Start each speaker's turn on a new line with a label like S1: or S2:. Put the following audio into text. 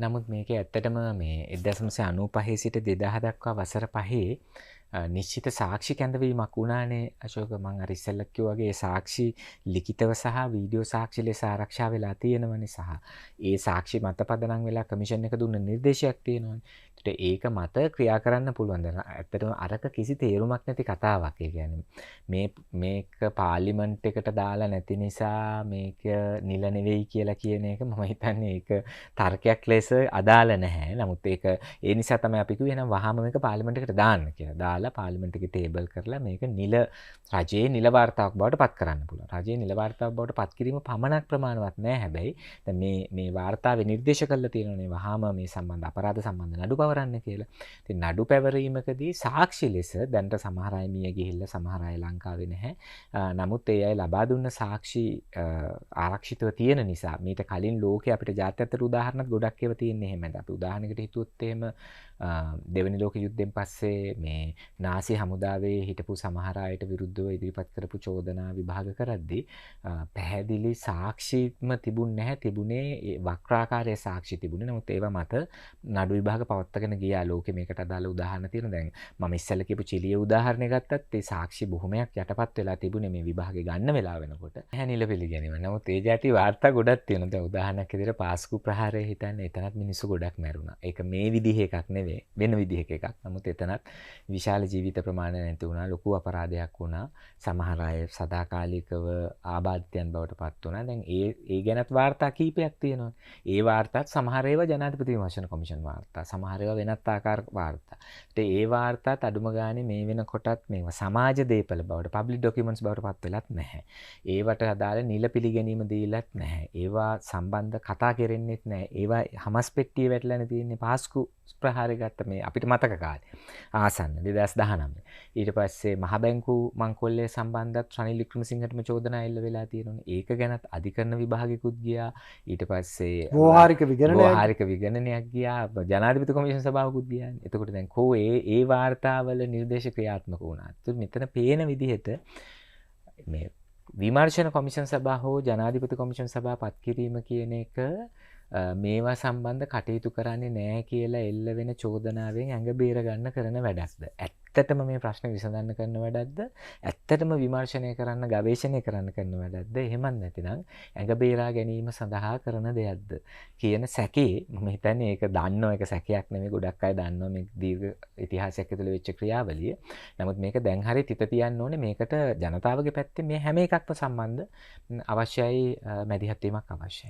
S1: නමුත් මේක ඇත්තටම මේ 1995 සිට 2000 දක්වා වසර 5 නිශ්චිත සාක්ෂි කැඳවීමක් වුණානේ අශෝක. මම අර ඉස්සෙල්ලා කිව්වා වගේ සාක්ෂි ලිඛිතව සහ වීඩියෝ සාක්ෂි ලෙස ආරක්ෂා වෙලා තියෙනවනේ. සහ ඒ සාක්ෂි මත පදනම් වෙලා කමිෂන් එක දුන්න නිර්දේශයක් තියෙනවනේ. ඒක මත ක්‍රියා කරන්න පුළුවන්. දැන් ඇත්තටම අරක කිසි තේරුමක් නැති කතාවක්. ඒ කියන්නේ මේක පාර්ලිමේන්තු එකට දාලා නැති නිසා මේක නිල නෙවෙයි කියලා කියන එක මම හිතන්නේ ඒක තර්කයක් ලෙස අදාළ නැහැ. නමුත් ඒක ඒ නිසා තමයි අපි කිව්වේ එහෙනම් වහාම මේක පාර්ලිමේන්තු එකට දාන්න කියලා. දාලා පාර්ලිමේන්තු එකේ ටේබල් කරලා මේක රජයේ නිල වාර්තාවක් බවට පත් කරන්න පුළුවන්. රජයේ නිල වාර්තාවක් බවට පත් කිරීම පමණක් ප්‍රමාණවත් නෑ. හැබැයි දැන් මේ වාර්තාවේ නිර්දේශ කරලා තියෙනනේ වහාම මේ සම්බන්ධ අපරාධ සම්බන්ධ නඩු පවරන්න කියලා. ඉතින් නඩු පැවරීමකදී සාක්ෂි ලෙස දැන්ට සමහර අය මිය ගිහිල්ලා සමහර අය ලංකාවේ නැහැ. නමුත් ඒ අය ලබා දුන්න සාක්ෂි ආරක්ෂිතව තියෙන නිසා මීට කලින් ලෝකේ අපිට ජාත්‍යන්තර උදාහරණත් ගොඩක් ඒවා තියෙන්නේ එහෙමද. අපි උදාහරණයකට හිතුවොත් එහෙම දෙවැනි ලෝක යුද්ධයෙන් පස්සේ මේ නාසි හමුදාවේ හිටපු සමහර අයට විරුද්ධව ඉදිරිපත් කරපු චෝදනා විභාග කරද්දී පැහැදිලි සාක්ෂිත්ම තිබුණ නැහැ. තිබුණේ වක්‍රාකාරයේ සාක්ෂි තිබුණේ. නමුත් ඒවා මත නඩු විභාග පවත්වාගෙන ගියා. ලෝකෙ මේකට අදාළ උදාහරණ තියෙනවා. දැන් මම ඉස්සෙල්ලා කියපු චිලිය උදාහරණය ගත්තත් ඒ සාක්ෂි බොහොමයක් යටපත් වෙලා තිබුණේ මේ විභාගේ ගන්න වෙලාව වෙනකොට. නැහැ නිල පිළිගැනීම. නමුත් ඒ જાති වාර්තා ගොඩක් තියෙනවා. දැන් උදාහරණයක් විදිහට පාස්කු ප්‍රහාරය හිතන්න එතනත් මිනිස්සු ගොඩක් මැරුණා. ඒක මේ විදිහේ එකක් නෙවෙයි. වෙන විදිහක එකක්. නමුත් එතනත් විශාල ජීවිත ප්‍රමාණයක් නැති වුණා. ලොකු අපරාධයක් වුණා. සමහර අය සදාකාලිකව ආබාධිතයන් බවට පත් වුණා. දැන් ඒ ගැනත් වාර්තා කීපයක් තියෙනවා. ඒ වාර්තාත් සමහර ඒවා ජනාධිපති විමර්ශන කොමිෂන් වාර්තා. සමහර ඒවා වෙනත් ආකාර වාර්තා. ඒ වාර්තාත් අඩුම ගානේ මේ වෙනකොටත් මේවා සමාජ දේපල බවට පබ්ලික් ඩොකියුමන්ට්ස් බවට පත් වෙලත් නැහැ. ඒවට අදාළ නිල පිළිගැනීම දීලත් නැහැ. ඒවා සම්බන්ධ කතා කෙරෙන්නෙත් නැහැ. ඒවා හමස් පෙට්ටියේ වැටලානේ තියෙන්නේ. පාස්කු ප්‍රහාරය ගත්ත මේ අපිට මතක කාලේ ආසන්න 2019. ඊට පස්සේ මහ බැංකු මංකොල්ලේ සම්බන්ධත් රනිල් වික්‍රමසිංහටම චෝදනා එල්ල වෙලා තියෙනවනේ. ඒක ගැනත් අධිකරණ විභාගෙකුත් ගියා. ඊට පස්සේ ව්‍යවහාරික විගණනයක් ගියා. ජනාධිපති කොමිෂන් සභාවකුත් ගියානේ. එතකොට දැන් ඒ වාර්තාවල නිර්දේශ ක්‍රියාත්මක වුණා. මෙතන පේන විදිහට මේ විමර්ශන කොමිෂන් සභාව හෝ ජනාධිපති කොමිෂන් සභාව පත් කිරීම කියන එක මේවා සම්බන්ධ කටයුතු කරන්නේ නැහැ කියලා එල්ල වෙන චෝදනාවෙන් ඇඟ බේර ගන්න කරන වැඩක්ද? ඇත්තටම මේ ප්‍රශ්නේ විසඳන්න කරන වැඩක්ද? ඇත්තටම විමර්ශනය කරන්න, ගවේෂණය කරන්න කරන වැඩක්ද? එහෙමත් නැතිනම් ඇඟ බේරා ගැනීම සඳහා කරන දෙයක්ද කියන සැකේ මම හිතන්නේ ඒක දන්නව එක සැකයක් නෙමෙයි. ගොඩක් අය දන්නවා මේ දීර්ඝ ඉතිහාසයක් ඇතුළේ වෙච්ච ක්‍රියාවලිය. නමුත් මේක දැන් හරිය තිත තියන්න ඕනේ. මේකට ජනතාවගේ පැත්තේ මේ හැම එකක්ම සම්බන්ධ අවශ්‍යයි මැදිහත් වීමක් අවශ්‍යයි.